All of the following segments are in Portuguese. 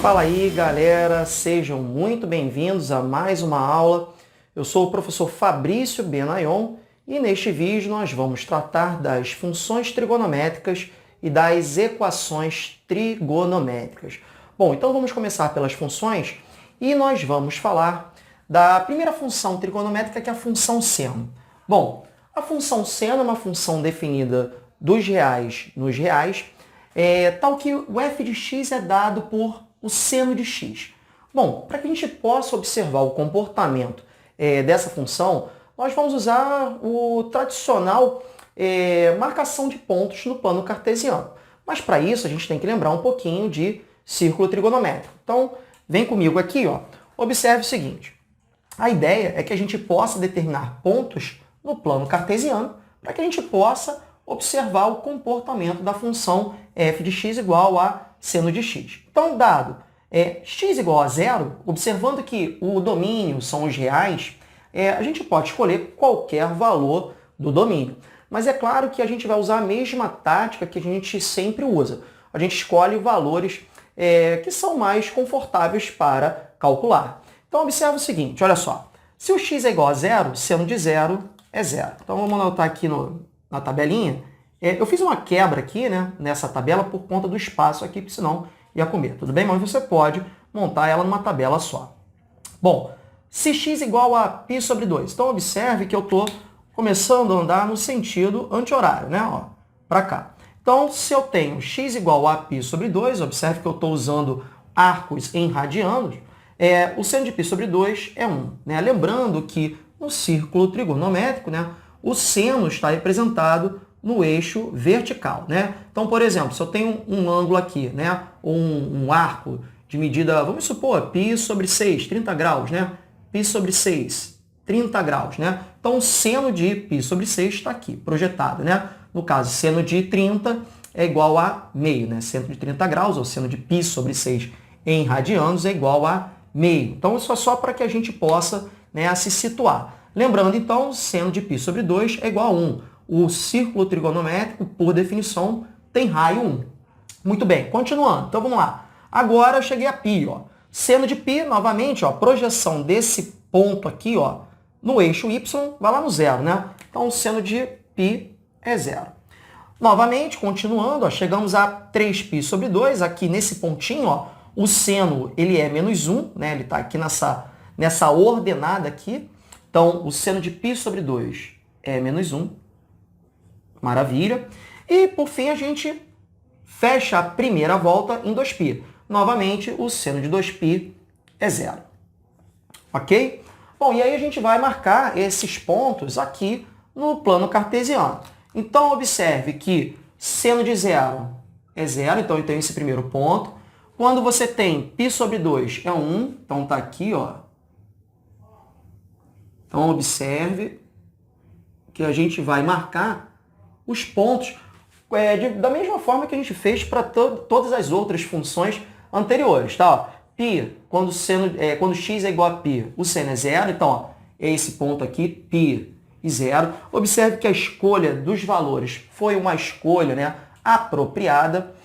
Fala aí, galera, sejam muito bem-vindos a mais uma aula. Eu sou o professor Fabrício Benayon e neste vídeo nós vamos tratar das funções trigonométricas e das equações trigonométricas. Bom, então vamos começar pelas funções e nós vamos falar da primeira função trigonométrica, que é a função seno. Bom, a função seno é uma função definida dos reais nos reais, tal que o f de x é dado por o seno de x. Bom, para que a gente possa observar o comportamento dessa função, nós vamos usar o tradicional marcação de pontos no plano cartesiano. Mas para isso a gente tem que lembrar um pouquinho de círculo trigonométrico. Então, vem comigo aqui, ó. Observe o seguinte. A ideia é que a gente possa determinar pontos no plano cartesiano para que a gente possa observar o comportamento da função f de x igual a seno de x. Então, dado x igual a zero, observando que o domínio são os reais, a gente pode escolher qualquer valor do domínio. Mas é claro que a gente vai usar a mesma tática que a gente sempre usa. A gente escolhe valores que são mais confortáveis para calcular. Então, observa o seguinte, olha só. Se o x é igual a zero, seno de zero é zero. Então, vamos anotar aqui na tabelinha. Eu fiz uma quebra aqui, né, nessa tabela por conta do espaço aqui, porque senão ia comer. Tudo bem? Mas você pode montar ela numa tabela só. Bom, se x igual a π sobre 2. Então, observe que eu estou começando a andar no sentido anti-horário, né? Ó, para cá. Então, se eu tenho x igual a π sobre 2, observe que eu estou usando arcos em radianos, o seno de π sobre 2 é 1. Né? Lembrando que no círculo trigonométrico, né, o seno está representado no eixo vertical. Né? Então, por exemplo, se eu tenho um ângulo aqui, né, um arco de medida, vamos supor, π sobre 6, 30 graus, né? π sobre 6, 30 graus. Né? Então, o seno de π sobre 6 está aqui, projetado. Né? No caso, seno de 30 é igual a meio. Né? Seno de 30 graus, ou seno de π sobre 6 em radianos, é igual a meio. Então, isso é só para que a gente possa, né, se situar. Lembrando, então, seno de π sobre 2 é igual a 1. O círculo trigonométrico, por definição, tem raio 1. Muito bem, continuando. Então, vamos lá. Agora eu cheguei a π. Ó. Seno de π, novamente, ó, projeção desse ponto aqui, ó, no eixo y, vai lá no zero. Né? Então, o seno de π é zero. Novamente, continuando, ó, chegamos a 3π sobre 2. Aqui nesse pontinho, ó, o seno ele é menos 1, né? Ele está aqui nessa ordenada aqui. Então, o seno de π sobre 2 é menos 1. Maravilha. E, por fim, a gente fecha a primeira volta em 2π. Novamente, o seno de 2π é zero. Ok? Bom, e aí a gente vai marcar esses pontos aqui no plano cartesiano. Então, observe que seno de zero é zero, então eu tenho esse primeiro ponto. Quando você tem π sobre 2 é 1, então está aqui, ó. Então, observe que a gente vai marcar os pontos da mesma forma que a gente fez para todas as outras funções anteriores. Tá? Ó, π, quando x é igual a π, o seno é zero, então ó, é esse ponto aqui, π e zero. Observe que a escolha dos valores foi uma escolha, né, apropriada.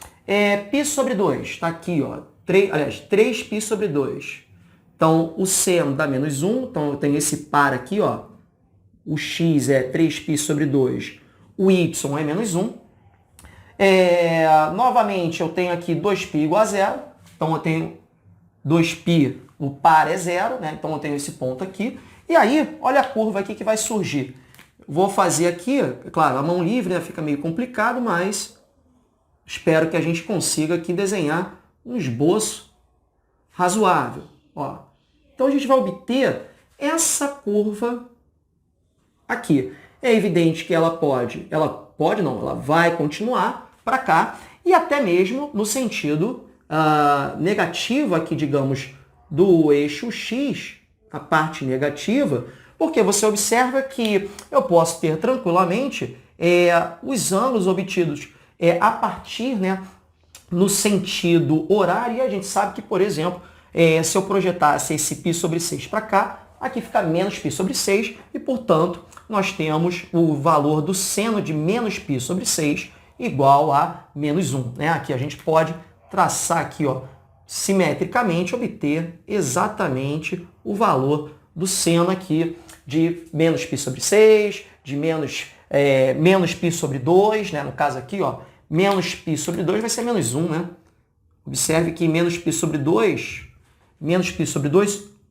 π sobre 2, está aqui, ó, 3π sobre 2. Então, o seno dá menos 1, então eu tenho esse par aqui, ó. O x é 3π sobre 2, o y é menos 1. Novamente, eu tenho aqui 2π igual a zero, então eu tenho 2π, o par é zero, né? Então eu tenho esse ponto aqui. E aí, olha a curva aqui que vai surgir. Vou fazer aqui, claro, a mão livre, né? Fica meio complicado, mas espero que a gente consiga aqui desenhar um esboço razoável. Ó. Então, a gente vai obter essa curva aqui. É evidente que ela vai continuar para cá e até mesmo no sentido negativo aqui, digamos, do eixo x, a parte negativa, porque você observa que eu posso ter tranquilamente os ângulos obtidos a partir, né, no sentido horário, e a gente sabe que, por exemplo, se eu projetasse esse π sobre 6 para cá, aqui fica menos π sobre 6, e, portanto, nós temos o valor do seno de menos π sobre 6 igual a menos 1. Né? Aqui a gente pode traçar aqui, ó, simetricamente, obter exatamente o valor do seno aqui de menos π sobre 6, de menos π sobre 2, né? No caso aqui, ó, menos π sobre 2 vai ser menos 1, né? Observe que menos π sobre 2,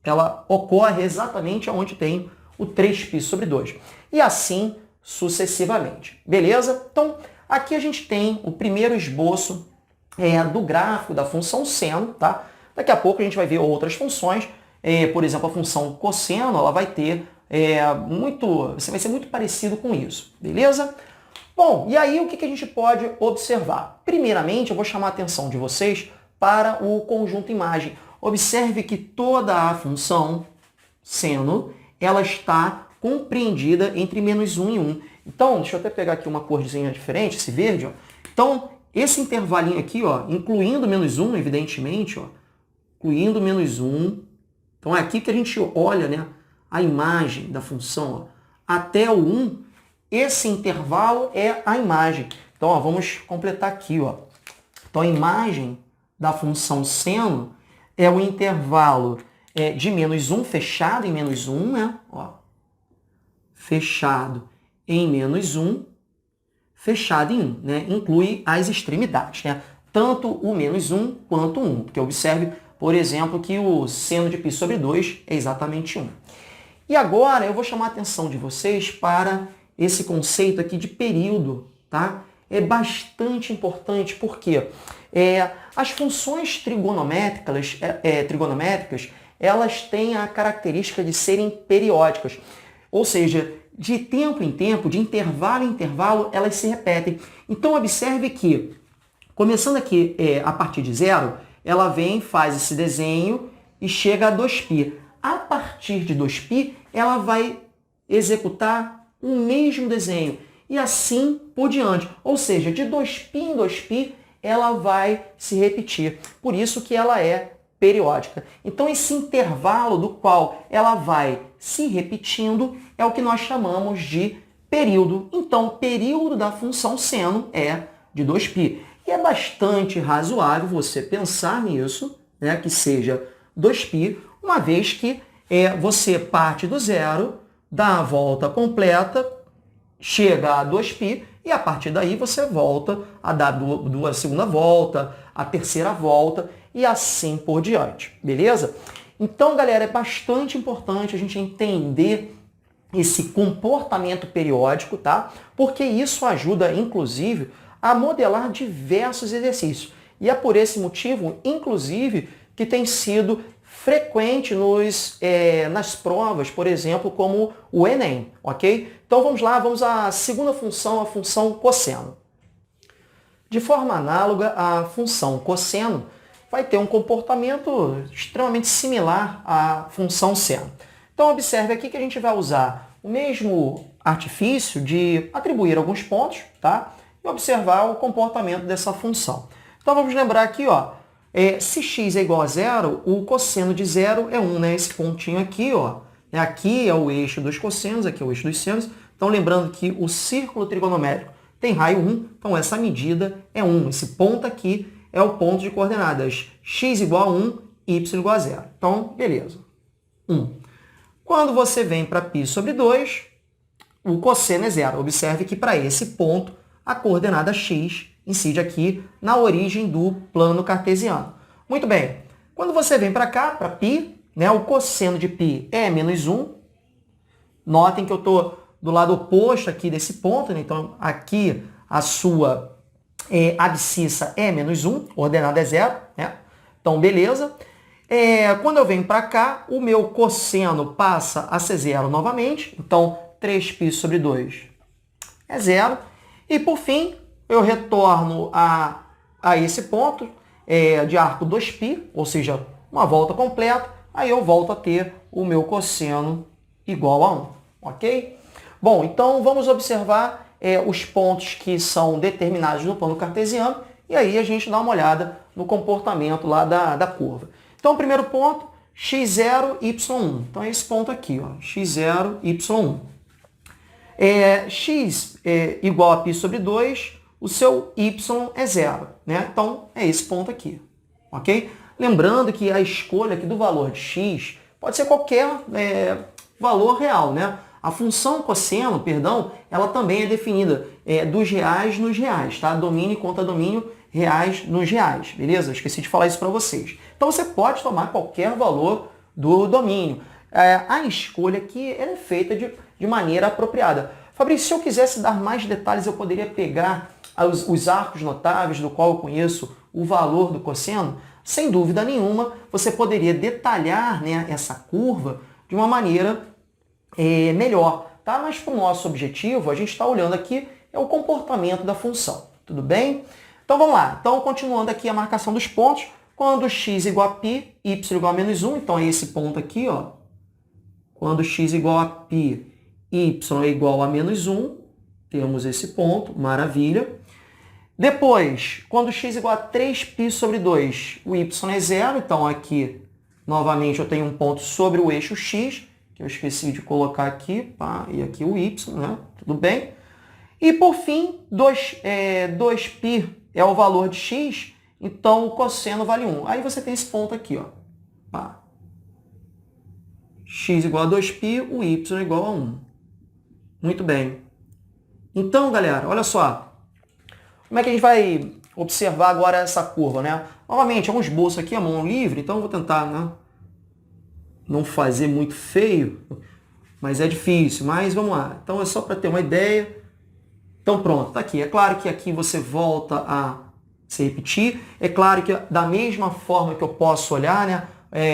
ela ocorre exatamente onde tem o 3π sobre 2. E assim sucessivamente. Beleza? Então, aqui a gente tem o primeiro esboço do gráfico da função seno, tá? Daqui a pouco a gente vai ver outras funções. Por exemplo, a função cosseno, ela vai ter vai ser muito parecido com isso. Beleza? Bom, e aí o que a gente pode observar? Primeiramente, eu vou chamar a atenção de vocês para o conjunto imagem. Observe que toda a função seno, ela está compreendida entre menos 1 e 1. Então, deixa eu até pegar aqui uma corzinha diferente, esse verde, ó. Então, esse intervalinho aqui, ó, incluindo menos 1, evidentemente, ó, incluindo menos 1. Então, é aqui que a gente olha, né, a imagem da função, ó, até o 1, esse intervalo é a imagem. Então, ó, vamos completar aqui, ó. Então, a imagem da função seno é o intervalo de menos 1, fechado em menos 1, né? Ó, fechado em menos 1, fechado em 1, né? Inclui as extremidades, né? Tanto o menos 1 quanto o 1. Porque observe, por exemplo, que o seno de π sobre 2 é exatamente 1. E agora eu vou chamar a atenção de vocês para esse conceito aqui de período, tá? É bastante importante porque as funções trigonométricas, elas têm a característica de serem periódicas. Ou seja, de tempo em tempo, de intervalo em intervalo, elas se repetem. Então, observe que, começando aqui a partir de 0, ela vem, faz esse desenho e chega a 2π. A partir de 2π, ela vai executar o mesmo desenho. E assim por diante. Ou seja, de 2π em 2π, ela vai se repetir. Por isso que ela é periódica. Então, esse intervalo do qual ela vai se repetindo é o que nós chamamos de período. Então, o período da função seno é de 2π. E é bastante razoável você pensar nisso, né, que seja 2π, uma vez que você parte do zero, dá a volta completa, chega a 2π, e a partir daí você volta a dar a segunda volta, a terceira volta, e assim por diante, beleza? Então, galera, é bastante importante a gente entender esse comportamento periódico, tá? Porque isso ajuda, inclusive, a modelar diversos exercícios. E é por esse motivo, inclusive, que tem sido frequente nas provas, por exemplo, como o Enem, ok? Então vamos lá, vamos à segunda função, a função cosseno. De forma análoga, a função cosseno vai ter um comportamento extremamente similar à função seno. Então observe aqui que a gente vai usar o mesmo artifício de atribuir alguns pontos, tá? E observar o comportamento dessa função. Então vamos lembrar aqui, ó, se x é igual a 0, o cosseno de 0 é 1, né? Esse pontinho aqui, ó, aqui é o eixo dos cossenos, aqui é o eixo dos senos. Então lembrando que o círculo trigonométrico tem raio 1, então essa medida é 1. Esse ponto aqui é o ponto de coordenadas x igual a 1, y igual a 0. Então, beleza. 1. Quando você vem para π sobre 2, o cosseno é 0. Observe que para esse ponto, a coordenada x incide aqui na origem do plano cartesiano. Muito bem. Quando você vem para cá, para π, né, o cosseno de π é menos 1. Notem que eu estou do lado oposto aqui desse ponto, né? Então aqui a sua abscissa é menos 1, ordenada é 0, né? Então, beleza. Quando eu venho para cá, o meu cosseno passa a ser 0 novamente. Então, 3π sobre 2 é 0. E, por fim, eu retorno a esse ponto de arco 2π, ou seja, uma volta completa. Aí eu volto a ter o meu cosseno igual a 1, ok? Bom, então vamos observar os pontos que são determinados no plano cartesiano e aí a gente dá uma olhada no comportamento lá da curva. Então, o primeiro ponto, x0, y1. Então, é esse ponto aqui, ó, x0, y1. X igual a π sobre 2, o seu y é 0, né? Então, é esse ponto aqui, ok? Lembrando que a escolha aqui do valor de x pode ser qualquer valor real, né? A função cosseno, perdão, ela também é definida dos reais nos reais, tá? Domínio contra domínio, reais nos reais, beleza? Eu esqueci de falar isso para vocês. Então você pode tomar qualquer valor do domínio. A escolha aqui ela é feita de maneira apropriada. Fabrício, se eu quisesse dar mais detalhes, eu poderia pegar os arcos notáveis, do qual eu conheço o valor do cosseno? Sem dúvida nenhuma, você poderia detalhar, né, essa curva de uma maneira melhor, tá? Mas para o nosso objetivo, a gente está olhando aqui o comportamento da função, tudo bem? Então vamos lá. Então, continuando aqui a marcação dos pontos, quando x igual a π, y igual a menos 1, então é esse ponto aqui, ó. Quando x igual a π, y é igual a menos 1, temos esse ponto, maravilha. Depois, quando x igual a 3π sobre 2, o y é zero, então aqui, novamente, eu tenho um ponto sobre o eixo x, que eu esqueci de colocar aqui, pá, e aqui o y, né? Tudo bem? E, por fim, 2π é o valor de x, então o cosseno vale 1. Aí você tem esse ponto aqui, ó. Pá. X igual a 2π, o y é igual a 1. Muito bem. Então, galera, olha só. Como é que a gente vai observar agora essa curva, né? Novamente, é um esboço aqui, a mão livre, então eu vou tentar, né, não fazer muito feio, mas é difícil. Mas vamos lá. Então é só para ter uma ideia. Então pronto, tá aqui. É claro que aqui você volta a se repetir. É claro que da mesma forma que eu posso olhar, né,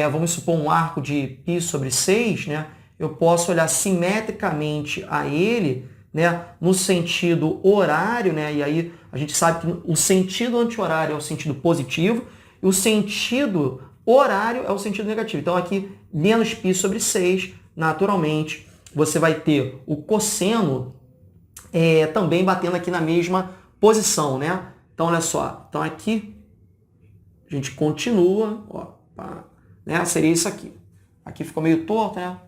vamos supor um arco de π sobre 6, né, eu posso olhar simetricamente a ele, né, no sentido horário, né, e aí a gente sabe que o sentido anti-horário é o sentido positivo e o sentido horário é o sentido negativo. Então aqui, menos π sobre 6, naturalmente, você vai ter o cosseno também batendo aqui na mesma posição, né? Então, olha só. Então, aqui, a gente continua. Ó, né? Seria isso aqui. Aqui ficou meio torto, né?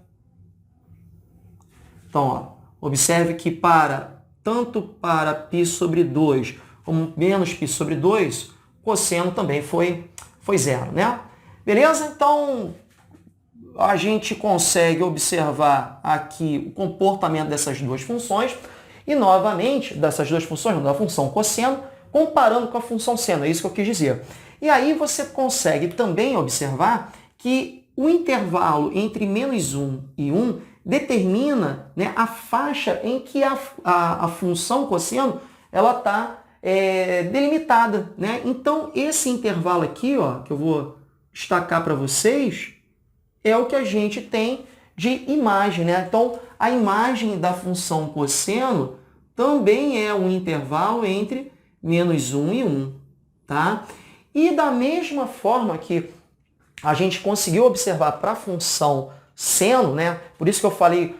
Então, ó, observe que tanto para π sobre 2 como menos π sobre 2, o cosseno também foi zero, né? Beleza? Então, a gente consegue observar aqui o comportamento dessas duas funções e, novamente, dessas duas funções, da função cosseno, comparando com a função seno, é isso que eu quis dizer. E aí você consegue também observar que o intervalo entre menos 1 e 1 determina, né, a faixa em que a função cosseno está delimitada, né? Então, esse intervalo aqui, ó, que eu vou destacar para vocês, é o que a gente tem de imagem, né? Então, a imagem da função cosseno também é um intervalo entre menos 1 e 1, tá? E da mesma forma que a gente conseguiu observar para a função seno, né? Por isso que eu falei,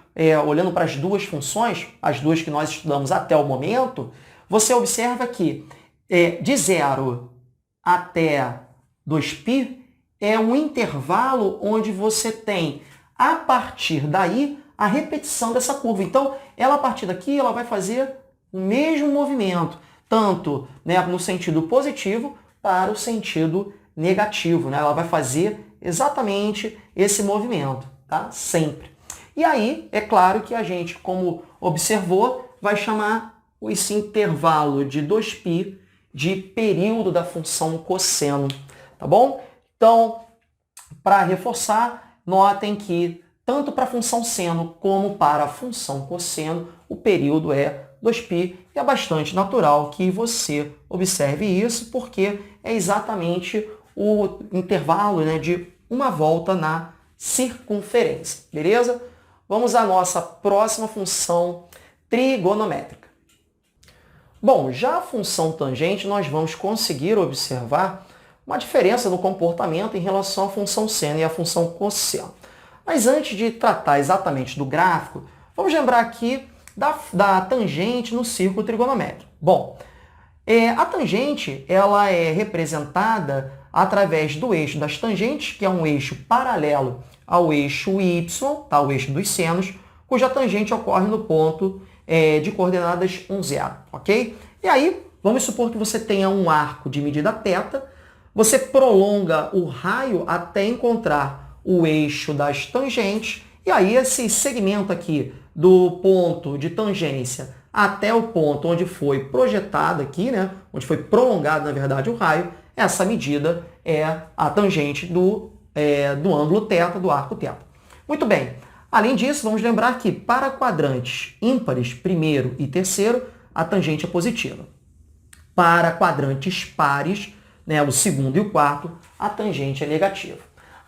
olhando para as duas funções, as duas que nós estudamos até o momento, você observa que de 0 até 2π é um intervalo onde você tem, a partir daí, a repetição dessa curva. Então, ela a partir daqui, ela vai fazer o mesmo movimento, tanto, né, no sentido positivo para o sentido negativo, né? Ela vai fazer exatamente esse movimento, tá? Sempre. E aí, é claro que a gente, como observou, vai chamar esse intervalo de 2π de período da função cosseno, tá bom? Então, para reforçar, notem que tanto para a função seno como para a função cosseno, o período é 2π, e é bastante natural que você observe isso, porque é exatamente o intervalo, né, de uma volta na circunferência, beleza? Vamos à nossa próxima função trigonométrica. Bom, já a função tangente, nós vamos conseguir observar uma diferença no comportamento em relação à função seno e à função cosseno. Mas antes de tratar exatamente do gráfico, vamos lembrar aqui da tangente no círculo trigonométrico. Bom, a tangente ela é representada através do eixo das tangentes, que é um eixo paralelo ao eixo y, tá? O eixo dos senos, cuja tangente ocorre no ponto de coordenadas 1, 0, ok? E aí, vamos supor que você tenha um arco de medida θ, Você prolonga o raio até encontrar o eixo das tangentes, e aí esse segmento aqui do ponto de tangência até o ponto onde foi projetado aqui, né, onde foi prolongado, na verdade, o raio, essa medida é a tangente do ângulo θ, do arco θ. Muito bem. Além disso, vamos lembrar que para quadrantes ímpares, primeiro e terceiro, a tangente é positiva. Para quadrantes pares, né, o segundo e o quarto, a tangente é negativa.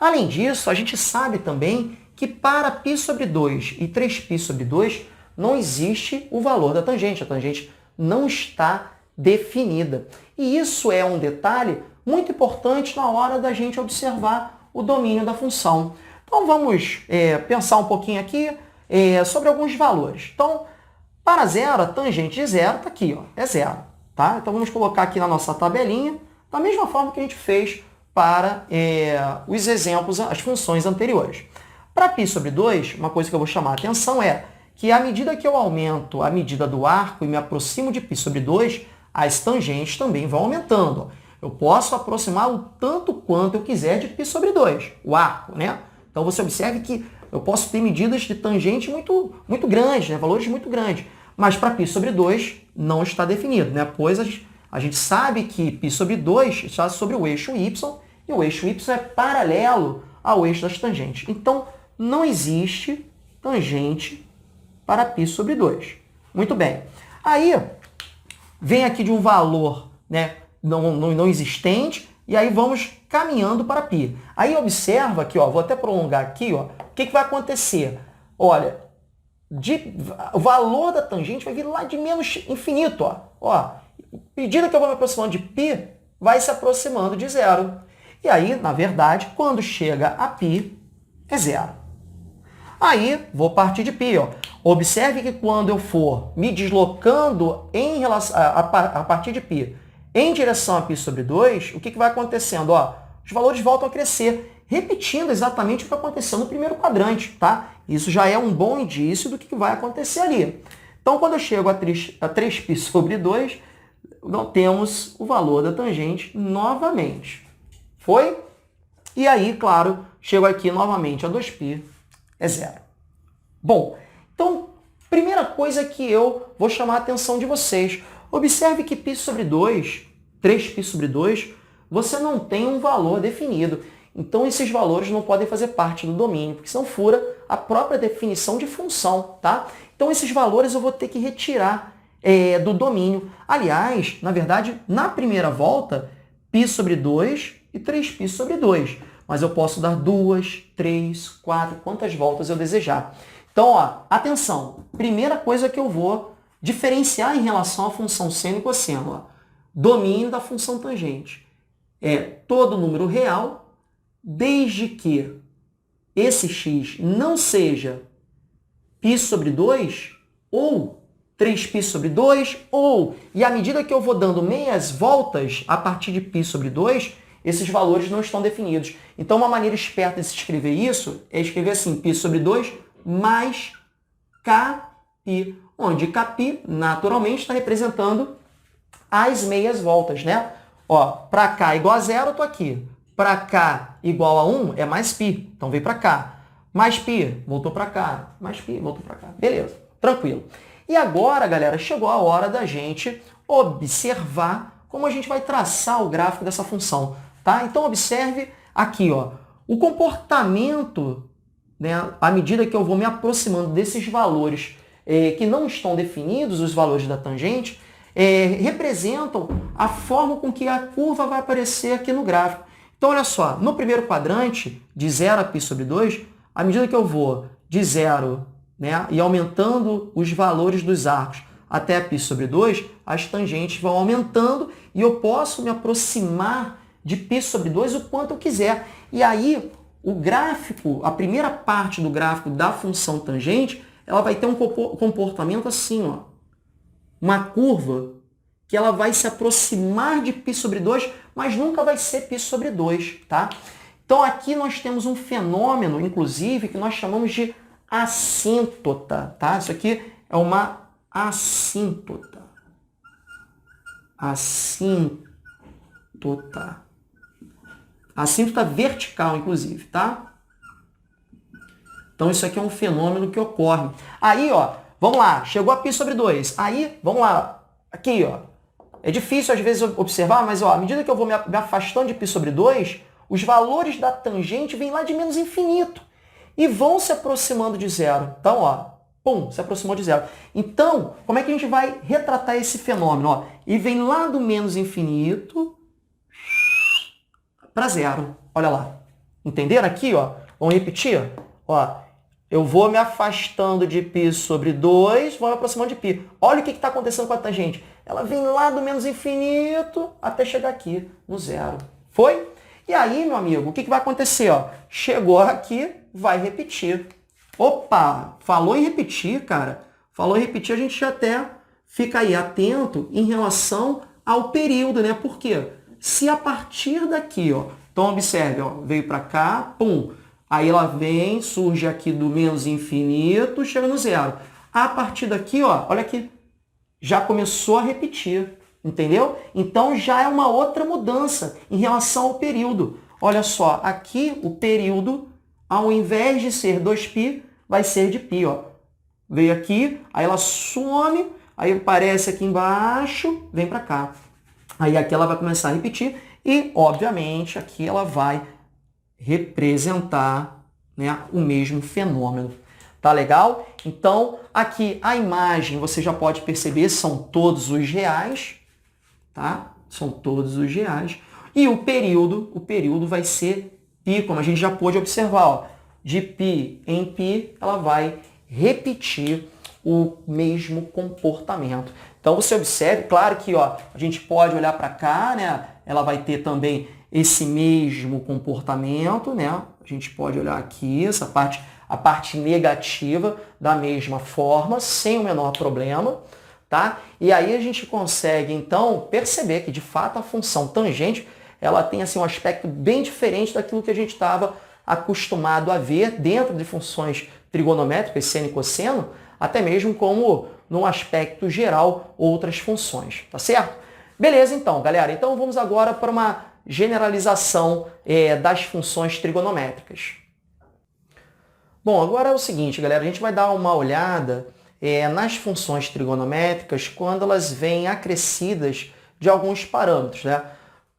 Além disso, a gente sabe também que para π sobre 2 e 3π sobre 2 não existe o valor da tangente. A tangente não está definida. E isso é um detalhe muito importante na hora da gente observar o domínio da função. Então vamos pensar um pouquinho aqui sobre alguns valores. Então, para zero, a tangente de zero está aqui, ó, é zero. Tá? Então vamos colocar aqui na nossa tabelinha, da mesma forma que a gente fez para os exemplos, as funções anteriores. Para π sobre 2, uma coisa que eu vou chamar a atenção é que à medida que eu aumento a medida do arco e me aproximo de π sobre 2, as tangentes também vão aumentando. Eu posso aproximar o tanto quanto eu quiser de π sobre 2, o arco, né? Então você observe que eu posso ter medidas de tangente muito grandes, né? Valores muito grandes. Mas para π sobre 2 não está definido, né? Pois a gente sabe que π sobre 2 está sobre o eixo y, e o eixo y é paralelo ao eixo das tangentes. Então, não existe tangente para π sobre 2. Muito bem. Aí, vem aqui de um valor, né, não existente, e aí vamos caminhando para π. Aí observa aqui, ó, vou até prolongar aqui, ó, o que vai acontecer? Olha, o valor da tangente vai vir lá de menos infinito. Ó. À medida que eu vou me aproximando de π, vai se aproximando de zero. E aí, na verdade, quando chega a π, é zero. Aí, vou partir de π. Ó. Observe que quando eu for me deslocando a partir de π em direção a π sobre 2, o que vai acontecendo? Ó, os valores voltam a crescer, repetindo exatamente o que aconteceu no primeiro quadrante. Tá? Isso já é um bom indício do que vai acontecer ali. Então, quando eu chego a 3π sobre 2, nós temos o valor da tangente novamente. Foi? E aí, claro, chego aqui novamente a 2π, é zero. Bom, então, primeira coisa que eu vou chamar a atenção de vocês. Observe que π sobre 2, 3π sobre 2, você não tem um valor definido. Então, esses valores não podem fazer parte do domínio, porque senão fura a própria definição de função. Tá? Então, esses valores eu vou ter que retirar do domínio. Aliás, na verdade, na primeira volta, π sobre 2 e 3π sobre 2. Mas eu posso dar 2, 3, 4, quantas voltas eu desejar. Então, ó, atenção. Primeira coisa que eu vou diferenciar em relação à função seno e cosseno. Ó, domínio da função tangente. É todo número real, desde que esse x não seja π sobre 2 ou 3π sobre 2, e à medida que eu vou dando meias voltas a partir de π sobre 2, esses valores não estão definidos. Então, uma maneira esperta de se escrever isso é escrever assim, π sobre 2 mais kπ, onde kπ, naturalmente, está representando as meias voltas, né? Ó, para k igual a 0, eu estou aqui. Para k igual a 1 é mais π, então vem para cá. Mais π, voltou para cá. Mais π, voltou para cá. Beleza, tranquilo. E agora, galera, chegou a hora da gente observar como a gente vai traçar o gráfico dessa função. Tá? Então, observe aqui, ó, o comportamento, né, à medida que eu vou me aproximando desses valores que não estão definidos, os valores da tangente, representam a forma com que a curva vai aparecer aqui no gráfico. Então, olha só, no primeiro quadrante, de 0 a π sobre 2, à medida que eu vou de 0, né, e aumentando os valores dos arcos até π sobre 2, as tangentes vão aumentando e eu posso me aproximar de π sobre 2 o quanto eu quiser. E aí, o gráfico, a primeira parte do gráfico da função tangente, ela vai ter um comportamento assim, ó. Uma curva que ela vai se aproximar de π sobre 2, mas nunca vai ser π sobre 2, tá? Então, aqui nós temos um fenômeno, inclusive, que nós chamamos de assíntota, tá? Isso aqui é uma assíntota. Assíntota. A assíntota vertical, inclusive, tá? Então, isso aqui é um fenômeno que ocorre. Aí, ó, vamos lá, chegou a π sobre 2. Aí, vamos lá, aqui, ó. É difícil, às vezes, observar, mas, ó, à medida que eu vou me afastando de π sobre 2, os valores da tangente vêm lá de menos infinito e vão se aproximando de zero. Então, ó, pum, se aproximou de zero. Então, como é que a gente vai retratar esse fenômeno? Ó, e vem lá do menos infinito para zero. Olha lá. Entenderam aqui, ó? Vamos repetir? Ó, eu vou me afastando de π sobre 2, vou me aproximando de π. Olha o que está acontecendo com a tangente. Ela vem lá do menos infinito até chegar aqui, no zero. Foi? E aí, meu amigo, o que vai acontecer? Ó? Chegou aqui, vai repetir. Opa! Falou em repetir, cara. Falou em repetir, a gente já até fica aí atento em relação ao período, né? Por quê? Se a partir daqui, ó, então observe, ó, veio para cá, pum, aí ela vem, surge aqui do menos infinito, chega no zero. A partir daqui, ó, olha aqui, já começou a repetir, entendeu? Então já é uma outra mudança em relação ao período. Olha só, aqui o período, ao invés de ser 2π, vai ser de π, ó. Veio aqui, aí ela some, aí aparece aqui embaixo, vem para cá. Aí aqui ela vai começar a repetir e, obviamente, aqui ela vai representar, né, o mesmo fenômeno. Tá legal? Então, aqui a imagem, você já pode perceber, são todos os reais, tá? São todos os reais. E o período vai ser π, como a gente já pôde observar, ó. De π em π, ela vai repetir o mesmo comportamento. Então, você observe, claro que, ó, a gente pode olhar para cá, né? Ela vai ter também esse mesmo comportamento, né? A gente pode olhar aqui, essa parte, a parte negativa, da mesma forma, sem o menor problema, tá? E aí a gente consegue, então, perceber que, de fato, a função tangente, ela tem, assim, um aspecto bem diferente daquilo que a gente estava acostumado a ver dentro de funções trigonométricas, seno e cosseno, até mesmo como, num aspecto geral, outras funções, tá certo? Beleza, então, galera. Então, vamos agora para uma generalização das funções trigonométricas. Bom, agora é o seguinte, galera, a gente vai dar uma olhada nas funções trigonométricas quando elas vêm acrescidas de alguns parâmetros, né?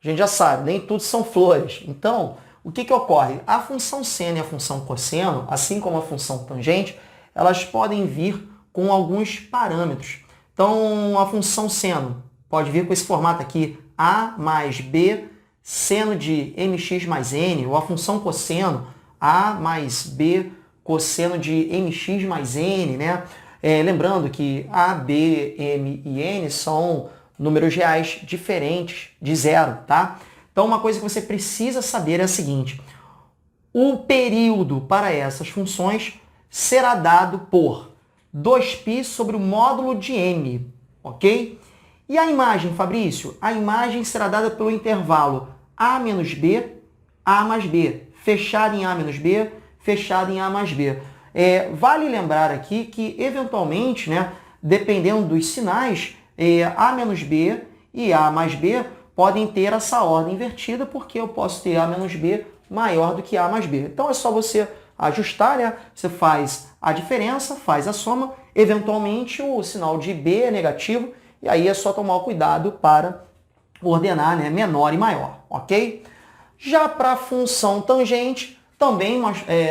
A gente já sabe, nem tudo são flores. Então, o que ocorre? A função seno e a função cosseno, assim como a função tangente, elas podem vir com alguns parâmetros. Então, a função seno pode vir com esse formato aqui, a mais b seno de mx mais n, ou a função cosseno, a mais b cosseno de mx mais n, né? Lembrando que a, b, m e n são números reais diferentes de zero, tá? Então, uma coisa que você precisa saber é a seguinte: o período para essas funções será dado por 2π sobre o módulo de m, ok? E a imagem, Fabrício? A imagem será dada pelo intervalo a menos b, a mais b, fechado em a menos b, fechado em a mais b. Vale lembrar aqui que, eventualmente, né, dependendo dos sinais, a menos b e a mais b podem ter essa ordem invertida, porque eu posso ter a menos b maior do que a mais b. Então, é só você ajustar, né? Você faz a diferença, faz a soma, eventualmente o sinal de b é negativo, e aí é só tomar o cuidado para ordenar, né, menor e maior, ok? Já para a função tangente, também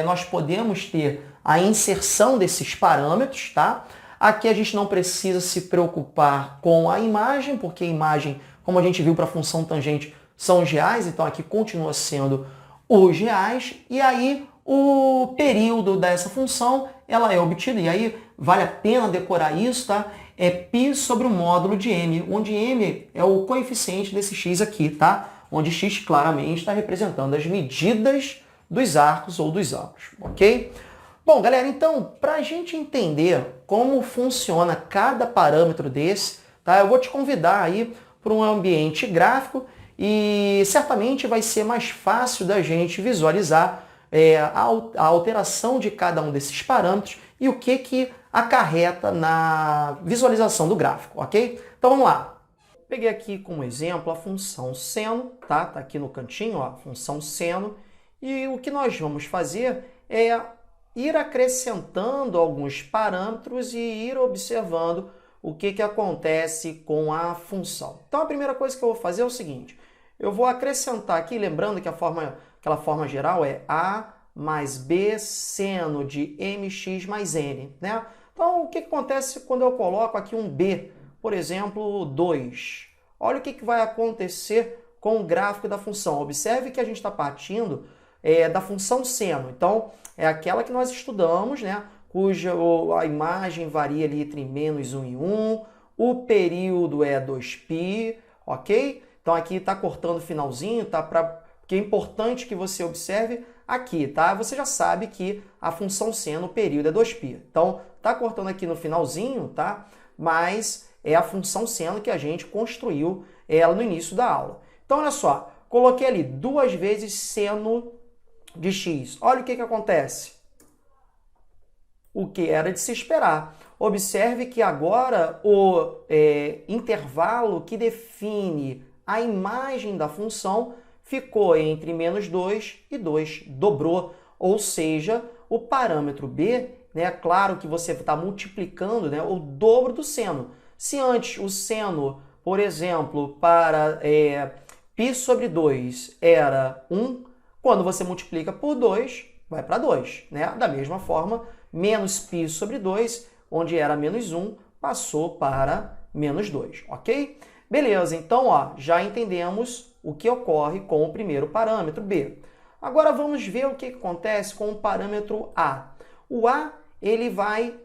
nós podemos ter a inserção desses parâmetros, tá? Aqui a gente não precisa se preocupar com a imagem, porque a imagem, como a gente viu para a função tangente, são os reais, então aqui continua sendo os reais, e aí o período dessa função ela é obtido, e aí vale a pena decorar isso, tá? É π sobre o módulo de m, onde m é o coeficiente desse x aqui, tá? Onde x claramente está representando as medidas dos arcos ou dos ângulos, ok? Bom, galera, então, para a gente entender como funciona cada parâmetro desse, tá? Eu vou te convidar aí para um ambiente gráfico e certamente vai ser mais fácil da gente visualizar a alteração de cada um desses parâmetros e o que acarreta na visualização do gráfico, ok? Então vamos lá. Peguei aqui como exemplo a função seno, tá? Tá aqui no cantinho, ó, a função seno. E o que nós vamos fazer é ir acrescentando alguns parâmetros e ir observando o que acontece com a função. Então, a primeira coisa que eu vou fazer é o seguinte. Eu vou acrescentar aqui, lembrando que aquela forma geral é A mais B seno de mx mais n, né? Então, o que acontece quando eu coloco aqui um B, por exemplo, 2? Olha o que vai acontecer com o gráfico da função. Observe que a gente está partindo da função seno. Então, é aquela que nós estudamos, né? Cuja a imagem varia ali entre menos 1 e 1, o período é 2π, ok? Então, aqui está cortando o finalzinho, tá? Porque é importante que você observe aqui, tá? Você já sabe que a função seno, o período é 2π. Então, tá cortando aqui no finalzinho, tá? Mas é a função seno que a gente construiu ela no início da aula. Então, olha só, coloquei ali 2 vezes seno de x. Olha o que acontece. O que era de se esperar. Observe que agora o intervalo que define a imagem da função ficou entre menos 2 e 2, dobrou. Ou seja, o parâmetro b, né, claro que você está multiplicando, né, o dobro do seno. Se antes o seno, por exemplo, para π sobre 2 era 1, quando você multiplica por 2, vai para 2. Né? Da mesma forma, menos π sobre 2, onde era menos 1, passou para menos 2, ok? Beleza, então ó, já entendemos o que ocorre com o primeiro parâmetro, b. Agora vamos ver o que acontece com o parâmetro a. O a, ele vai...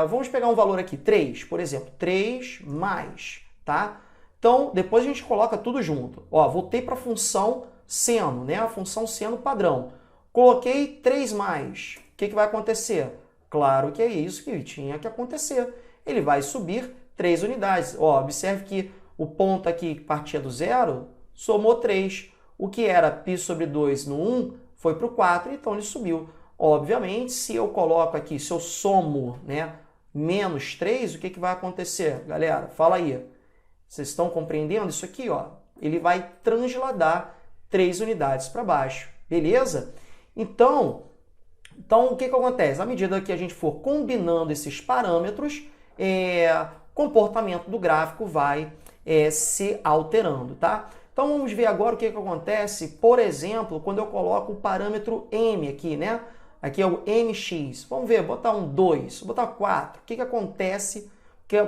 vamos pegar um valor aqui, 3, por exemplo, 3 mais, tá? Então, depois a gente coloca tudo junto. Ó, voltei para a função seno, né? A função seno padrão. Coloquei 3 mais. O que vai acontecer? Claro que é isso que tinha que acontecer. Ele vai subir 3 unidades. Ó, observe que o ponto aqui que partia do zero somou 3. O que era π sobre 2 no 1 foi para o 4, então ele subiu. Obviamente, se eu coloco aqui, se eu somo, né, menos 3, o que vai acontecer? Galera, fala aí. Vocês estão compreendendo isso aqui? Ó? Ele vai transladar 3 unidades para baixo. Beleza? Então o que acontece? À medida que a gente for combinando esses parâmetros, o comportamento do gráfico vai se alterando, tá? Então vamos ver agora o que acontece, por exemplo, quando eu coloco o parâmetro m aqui, né? Aqui é o mx. Vamos ver, botar um 2, botar 4. O que acontece?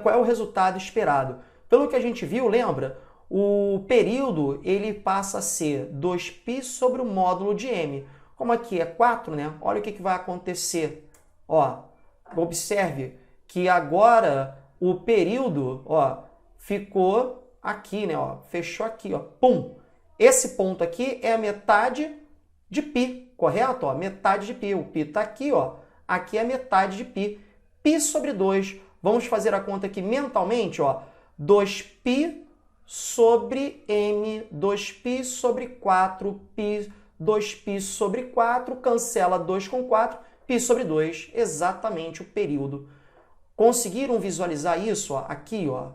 Qual é o resultado esperado? Pelo que a gente viu, lembra? O período ele passa a ser 2π sobre o módulo de m. Como aqui é 4, né? Olha o que vai acontecer. Ó, observe que agora o período, ó, ficou aqui, né? Ó, fechou aqui, ó, pum. Esse ponto aqui é a metade de π, correto? Ó, metade de π. O π está aqui, ó. Aqui é a metade de π. π sobre 2. Vamos fazer a conta aqui mentalmente, ó. 2π sobre m, 2π sobre 4, π, 2π sobre 4, cancela 2 com 4, π sobre 2, exatamente o período. Conseguiram visualizar isso? Ó, aqui, ó.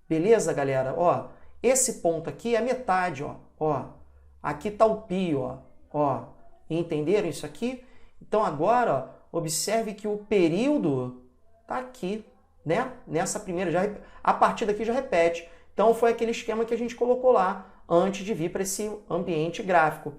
Beleza, galera? Ó, esse ponto aqui é a metade, ó. Ó, aqui está o π, ó. Ó, entenderam isso aqui? Então agora, ó, observe que o período está aqui, né? Nessa primeira, a partir daqui já repete. Então foi aquele esquema que a gente colocou lá antes de vir para esse ambiente gráfico.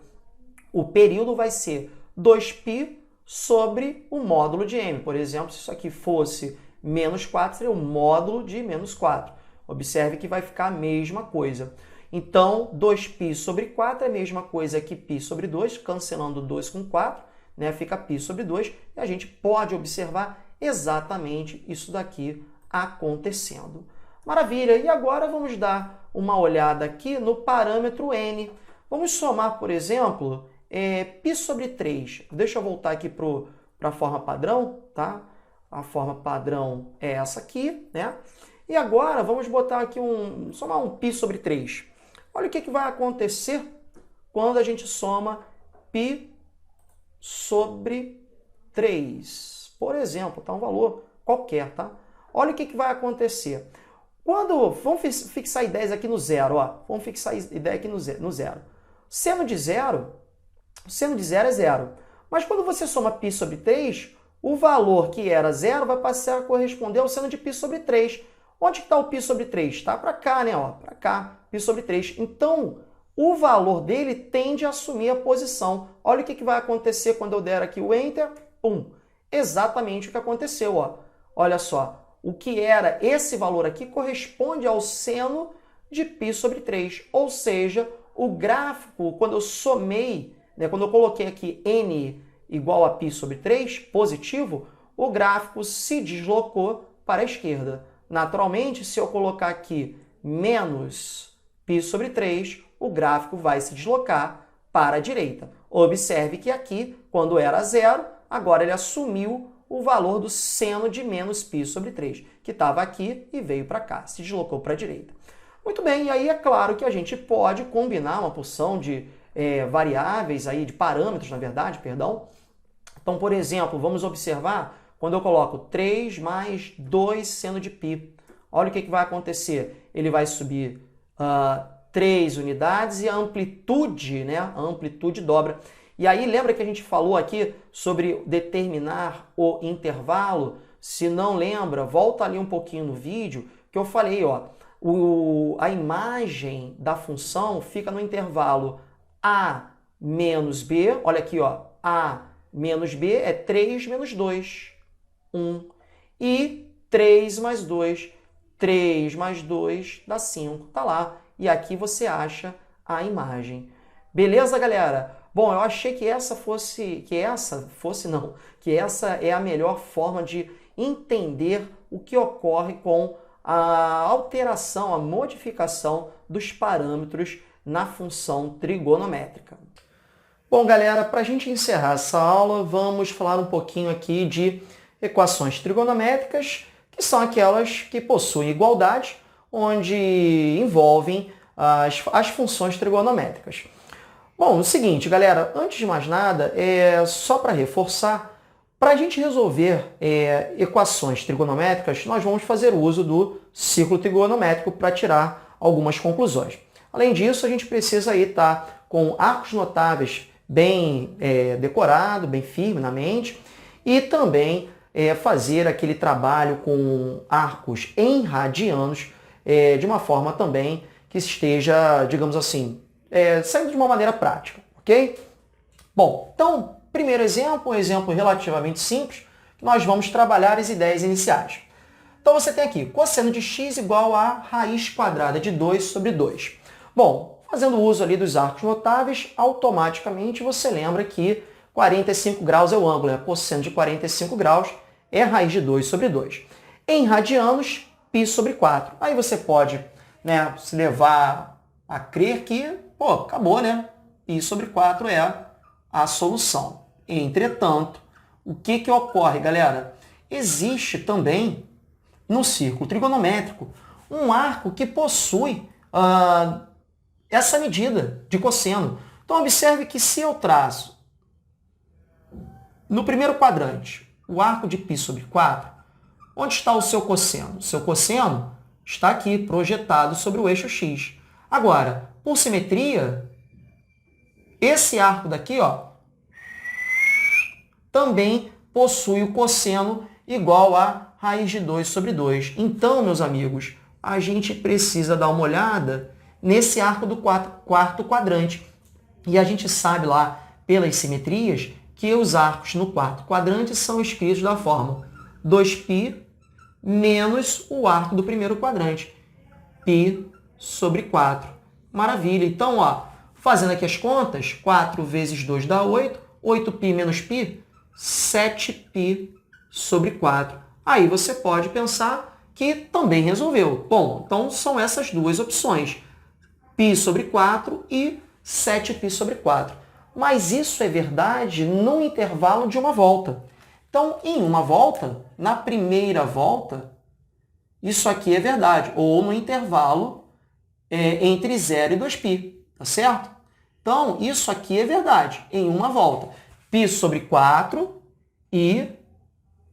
O período vai ser 2π sobre o módulo de m. Por exemplo, se isso aqui fosse menos 4, seria o módulo de menos 4. Observe que vai ficar a mesma coisa. Então, 2π sobre 4 é a mesma coisa que π sobre 2, cancelando 2 com 4, né? Fica π sobre 2, e a gente pode observar exatamente isso daqui acontecendo. Maravilha! E agora vamos dar uma olhada aqui no parâmetro n. Vamos somar, por exemplo, π sobre 3. Deixa eu voltar aqui para a forma padrão, tá? A forma padrão é essa aqui, né? E agora vamos botar aqui somar um π sobre 3. Olha o que vai acontecer quando a gente soma π sobre 3. Por exemplo, tá? Um valor qualquer, tá? Olha o que vai acontecer. Vamos fixar ideias aqui no zero, ó. Vamos fixar a ideia aqui no zero. Seno de zero é zero. Mas quando você soma π sobre 3, o valor que era zero vai passar a corresponder ao seno de π sobre 3. Onde está o π sobre 3? Está para cá, né? Para cá, π sobre 3. Então, o valor dele tende a assumir a posição. Olha o que vai acontecer quando eu der aqui o Enter. Pum! Exatamente o que aconteceu, ó. Olha só. O que era esse valor aqui corresponde ao seno de π sobre 3. Ou seja, o gráfico, quando eu somei, né, quando eu coloquei aqui n igual a π sobre 3, positivo, o gráfico se deslocou para a esquerda. Naturalmente, se eu colocar aqui menos π sobre 3, o gráfico vai se deslocar para a direita. Observe que aqui, quando era zero, agora ele assumiu o valor do seno de menos π sobre 3, que estava aqui e veio para cá, se deslocou para a direita. Muito bem, e aí é claro que a gente pode combinar uma porção de variáveis, aí, de parâmetros, na verdade, perdão. Então, por exemplo, vamos observar quando eu coloco 3 mais 2 seno de π. Olha o que vai acontecer. Ele vai subir 3 unidades e a amplitude, né? A amplitude dobra. E aí, lembra que a gente falou aqui sobre determinar o intervalo? Se não lembra, volta ali um pouquinho no vídeo, que eu falei, ó, a imagem da função fica no intervalo a menos b. Olha aqui, ó, a menos b é 3 menos 2, 1. E 3 mais 2, 3 mais 2 dá 5. Tá lá. E aqui você acha a imagem. Beleza, galera? Bom, eu achei que essa é a melhor forma de entender o que ocorre com a alteração, a modificação dos parâmetros na função trigonométrica. Bom, galera, para a gente encerrar essa aula, vamos falar um pouquinho aqui de equações trigonométricas, que são aquelas que possuem igualdade, onde envolvem as funções trigonométricas. Bom, é o seguinte, galera, antes de mais nada, só para reforçar, para a gente resolver equações trigonométricas, nós vamos fazer uso do círculo trigonométrico para tirar algumas conclusões. Além disso, a gente precisa aí estar com arcos notáveis bem decorado, bem firme na mente, e também fazer aquele trabalho com arcos em radianos de uma forma também que esteja, digamos assim, saindo de uma maneira prática, ok? Bom, então, primeiro exemplo, um exemplo relativamente simples, que nós vamos trabalhar as ideias iniciais. Então você tem aqui, cosseno de x igual a raiz quadrada de 2 sobre 2. Bom, fazendo uso ali dos arcos notáveis, automaticamente você lembra que 45 graus é o ângulo, né? Cosseno de 45 graus é raiz de 2 sobre 2. Em radianos, π sobre 4. Aí você pode, né, se levar a crer que, pô, acabou, né? π sobre 4 é a solução. Entretanto, o que ocorre, galera? Existe também, no círculo trigonométrico, um arco que possui essa medida de cosseno. Então, observe que se eu traço no primeiro quadrante o arco de π sobre 4, onde está o seu cosseno? O seu cosseno está aqui, projetado sobre o eixo x. Agora, por simetria, esse arco daqui, ó, também possui o cosseno igual a raiz de 2 sobre 2. Então, meus amigos, a gente precisa dar uma olhada nesse arco do quarto quadrante. E a gente sabe lá, pelas simetrias, que os arcos no quarto quadrante são escritos da forma 2π menos o arco do primeiro quadrante, π sobre 4. Maravilha! Então, ó, fazendo aqui as contas, 4 vezes 2 dá 8, 8π menos π, 7π sobre 4. Aí você pode pensar que também resolveu. Bom, então são essas duas opções, π sobre 4 e 7π sobre 4. Mas isso é verdade no intervalo de uma volta. Então, em uma volta, na primeira volta, isso aqui é verdade, ou no intervalo entre 0 e 2π, tá certo? Então, isso aqui é verdade, em uma volta. π sobre 4 e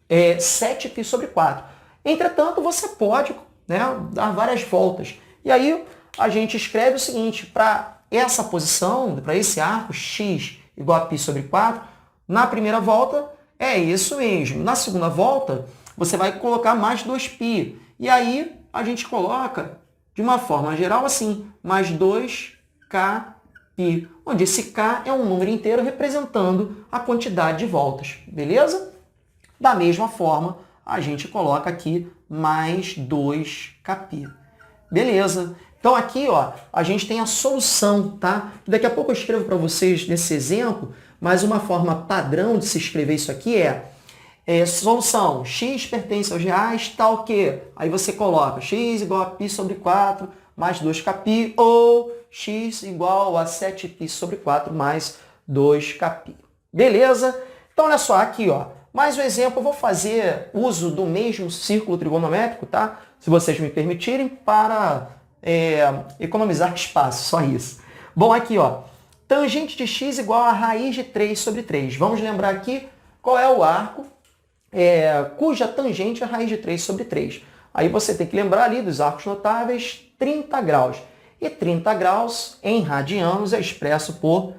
7π sobre 4. Entretanto, você pode né, dar várias voltas. E aí a gente escreve o seguinte, para essa posição, para esse arco, x igual a π sobre 4, na primeira volta é isso mesmo. Na segunda volta, você vai colocar mais 2π. E aí a gente coloca, de uma forma geral, assim, mais 2kπ, onde esse k é um número inteiro representando a quantidade de voltas, beleza? Da mesma forma, a gente coloca aqui mais 2kπ. Beleza. Então aqui, ó, a gente tem a solução, tá? Daqui a pouco eu escrevo para vocês nesse exemplo, mas uma forma padrão de se escrever isso aqui é solução, x pertence aos reais, tal que, aí você coloca x igual a π sobre 4 mais 2kπ, ou x igual a 7π sobre 4 mais 2kπ. Beleza? Então, olha só, aqui, ó, mais um exemplo, eu vou fazer uso do mesmo círculo trigonométrico, tá? Se vocês me permitirem, para economizar espaço, só isso. Bom, aqui, ó, tangente de x igual a raiz de 3 sobre 3. Vamos lembrar aqui qual é o arco cuja tangente é a raiz de 3 sobre 3. Aí você tem que lembrar ali dos arcos notáveis 30 graus. E 30 graus em radianos é expresso por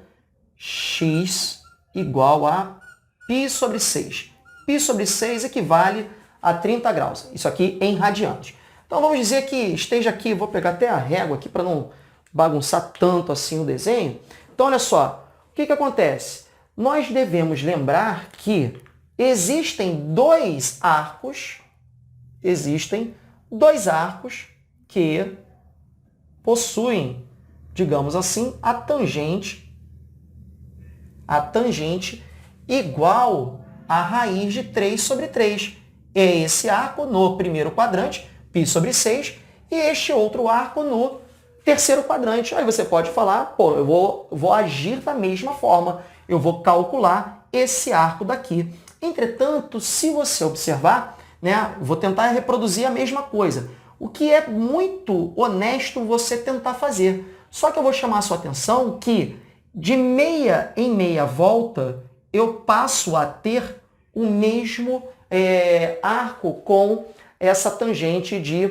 x igual a π sobre 6. Π sobre 6 equivale a 30 graus. Isso aqui em radianos. Então vamos dizer que esteja aqui, vou pegar até a régua aqui para não bagunçar tanto assim o desenho. Então olha só, o que acontece? Nós devemos lembrar que existem dois arcos que possuem, digamos assim, a tangente igual a raiz de 3 sobre 3. É esse arco no primeiro quadrante, π sobre 6, e este outro arco no terceiro quadrante. Aí você pode falar, pô, eu vou agir da mesma forma, eu vou calcular esse arco daqui. Entretanto, se você observar, né, vou tentar reproduzir a mesma coisa, o que é muito honesto você tentar fazer. Só que eu vou chamar a sua atenção que de meia em meia volta eu passo a ter o mesmo arco com essa tangente de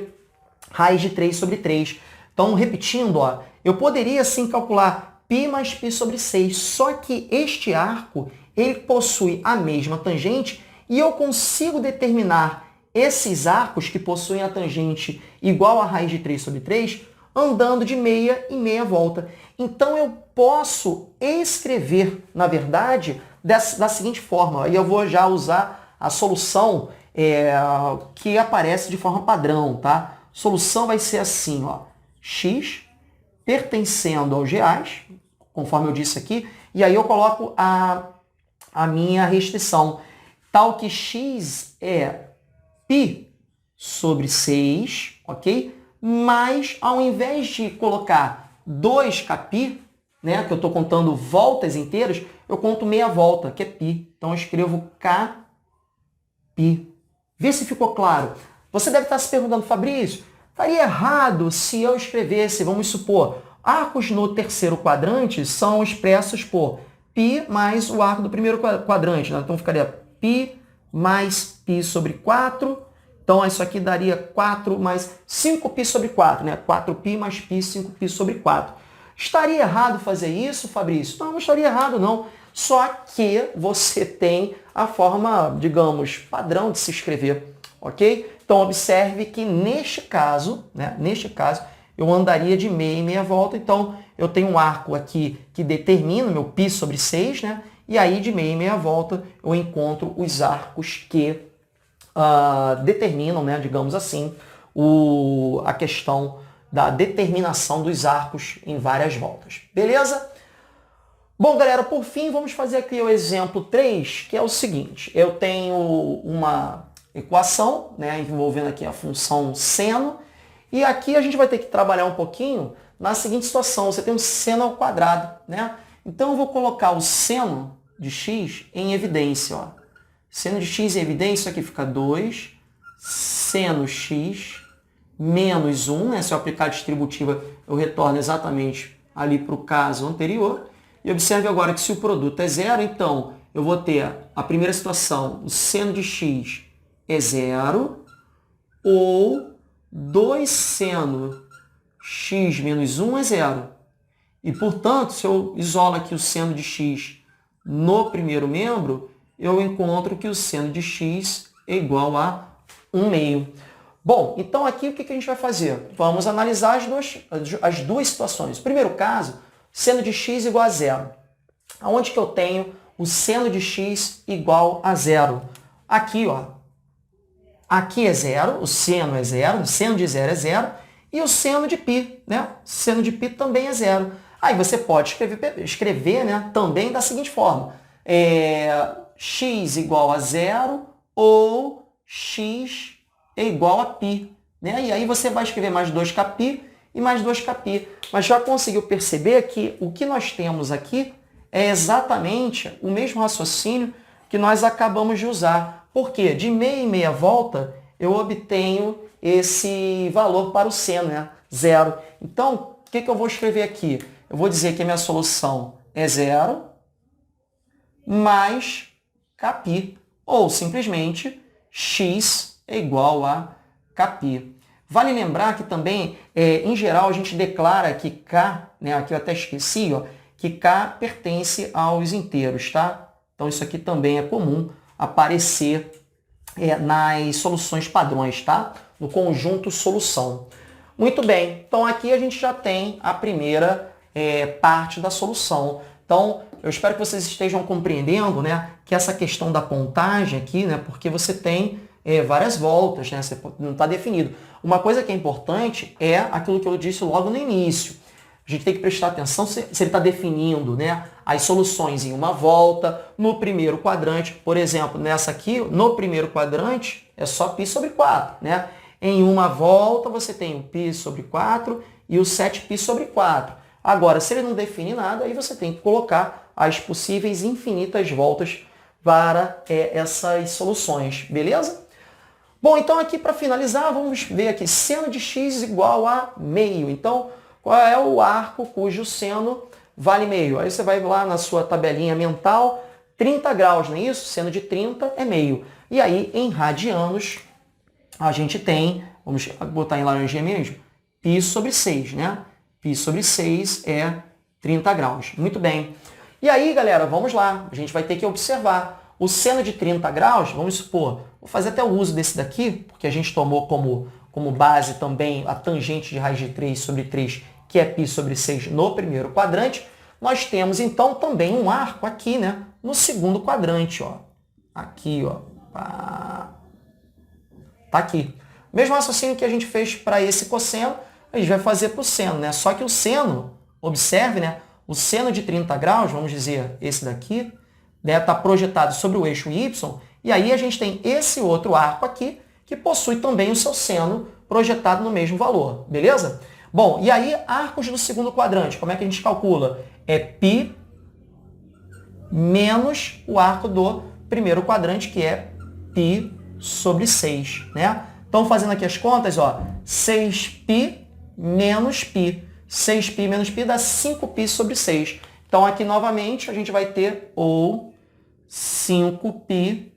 raiz de 3 sobre 3. Então, repetindo, ó, eu poderia sim calcular π mais π sobre 6, só que este arco ele possui a mesma tangente e eu consigo determinar esses arcos que possuem a tangente igual a raiz de 3 sobre 3 andando de meia em meia volta. Então, eu posso escrever, na verdade, da seguinte forma. E eu vou já usar a solução que aparece de forma padrão, tá? Solução vai ser assim, ó, x pertencendo aos reais, conforme eu disse aqui, e aí eu coloco a minha restrição, tal que x é π sobre 6, ok? Mas, ao invés de colocar 2kπ, né, que eu estou contando voltas inteiras, eu conto meia volta, que é π. Então, eu escrevo kπ. Vê se ficou claro. Você deve estar se perguntando, Fabrício, estaria errado se eu escrevesse, vamos supor, arcos no terceiro quadrante são expressos por π mais o arco do primeiro quadrante. Né? Então, ficaria π mais π sobre 4. Então, isso aqui daria 4 mais 5π sobre 4. Né? 4π mais π, 5π sobre 4. Estaria errado fazer isso, Fabrício? Não, não estaria errado, não. Só que você tem a forma, digamos, padrão de se escrever, ok? Então, observe que neste caso, eu andaria de meia em meia volta. Então, eu tenho um arco aqui que determina meu π sobre 6, né? E aí, de meia em meia volta, eu encontro os arcos que determinam, né, digamos assim, a questão da determinação dos arcos em várias voltas. Beleza? Bom, galera, por fim, vamos fazer aqui o exemplo 3, que é o seguinte. Eu tenho uma equação, né, envolvendo aqui a função seno, e aqui a gente vai ter que trabalhar um pouquinho na seguinte situação. Você tem um seno ao quadrado, né? Então, eu vou colocar o seno de x em evidência, ó. Seno de x em evidência, isso aqui fica 2, seno x menos 1, né? Se eu aplicar a distributiva, eu retorno exatamente ali para o caso anterior. E observe agora que se o produto é zero, então eu vou ter a primeira situação, o seno de x é zero, ou 2 seno x menos 1 é zero. E, portanto, se eu isolo aqui o seno de x no primeiro membro, eu encontro que o seno de x é igual a 1 meio. Bom, então aqui o que a gente vai fazer? Vamos analisar as duas situações. No primeiro caso, seno de x igual a zero. Aonde que eu tenho o seno de x igual a zero? Aqui, ó. Aqui é zero, o seno é zero, o seno de zero é zero, e o seno de π, né? O seno de π também é zero. Aí você pode escrever, né, também da seguinte forma. X igual a zero ou x é igual a π. Né? E aí você vai escrever mais 2kπ e mais 2kπ. Mas já conseguiu perceber que o que nós temos aqui é exatamente o mesmo raciocínio que nós acabamos de usar. Por quê? De meia em meia volta, eu obtenho esse valor para o seno, né? Zero. Então, o que eu vou escrever aqui? Eu vou dizer que a minha solução é zero mais kπ. Ou, simplesmente, x é igual a kπ. Vale lembrar que também, em geral, a gente declara que k, né, aqui eu até esqueci, ó, que k pertence aos inteiros, tá? Então, isso aqui também é comum aparecer nas soluções padrões, tá? No conjunto solução. Muito bem, então aqui a gente já tem a primeira parte da solução. Então, eu espero que vocês estejam compreendendo, né, que essa questão da contagem aqui, né, porque você tem várias voltas, né, você não está definido. Uma coisa que é importante é aquilo que eu disse logo no início. A gente tem que prestar atenção se ele está definindo, né, as soluções em uma volta, no primeiro quadrante. Por exemplo, nessa aqui, no primeiro quadrante, é só π sobre 4. Né? Em uma volta, você tem o π sobre 4 e o 7π sobre 4. Agora, se ele não define nada, aí você tem que colocar as possíveis infinitas voltas para essas soluções, beleza? Bom, então aqui para finalizar, vamos ver aqui, seno de x igual a meio. Então, qual é o arco cujo seno vale meio? Aí você vai lá na sua tabelinha mental, 30 graus, não é isso? Seno de 30 é meio. E aí, em radianos, a gente tem, vamos botar em laranjinha mesmo, π sobre 6, né? Π sobre 6 é 30 graus. Muito bem. E aí, galera, vamos lá. A gente vai ter que observar. O seno de 30 graus, vamos supor, vou fazer até o uso desse daqui, porque a gente tomou como base também a tangente de raiz de 3 sobre 3, que é π sobre 6 no primeiro quadrante. Nós temos, então, também um arco aqui, né, no segundo quadrante. Ó. Aqui, ó. Tá aqui. Mesmo raciocínio que a gente fez para esse cosseno, a gente vai fazer para o seno, né? Só que o seno, observe, né? O seno de 30 graus, vamos dizer, esse daqui, né, está projetado sobre o eixo Y, e aí a gente tem esse outro arco aqui, que possui também o seu seno projetado no mesmo valor, beleza? Bom, e aí arcos do segundo quadrante, como é que a gente calcula? É π menos o arco do primeiro quadrante, que é π sobre 6, né? Então, fazendo aqui as contas, ó, 6π menos π. 6π menos π dá 5π sobre 6. Então, aqui, novamente, a gente vai ter ou 5π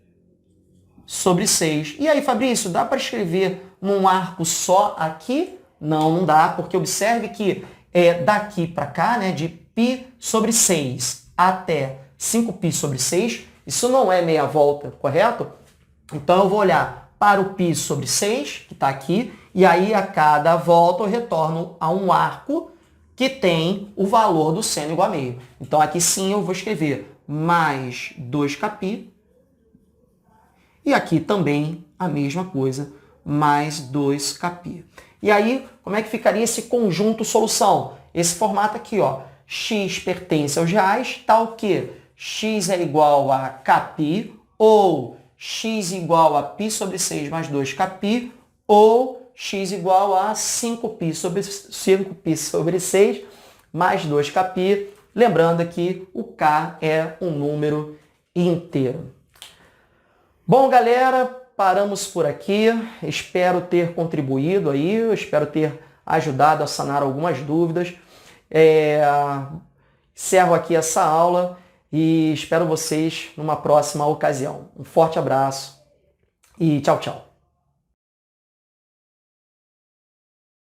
sobre 6. E aí, Fabrício, dá para escrever num arco só aqui? Não, não dá, porque observe que daqui para cá, né, de π sobre 6 até 5π sobre 6, isso não é meia volta, correto? Então, eu vou olhar para o π sobre 6, que está aqui, e aí a cada volta eu retorno a um arco que tem o valor do seno igual a meio. Então, aqui sim eu vou escrever mais 2kπ, e aqui também a mesma coisa, mais 2kπ. E aí, como é que ficaria esse conjunto solução? Esse formato aqui, ó, x pertence aos reais, tal que x é igual a kπ, ou x igual a π sobre 6 mais 2kπ, ou x igual a 5π sobre 6 mais 2kπ. Lembrando que o k é um número inteiro. Bom, galera, paramos por aqui. Espero ter contribuído aí, espero ter ajudado a sanar algumas dúvidas. Encerro aqui essa aula e espero vocês numa próxima ocasião. Um forte abraço e tchau, tchau.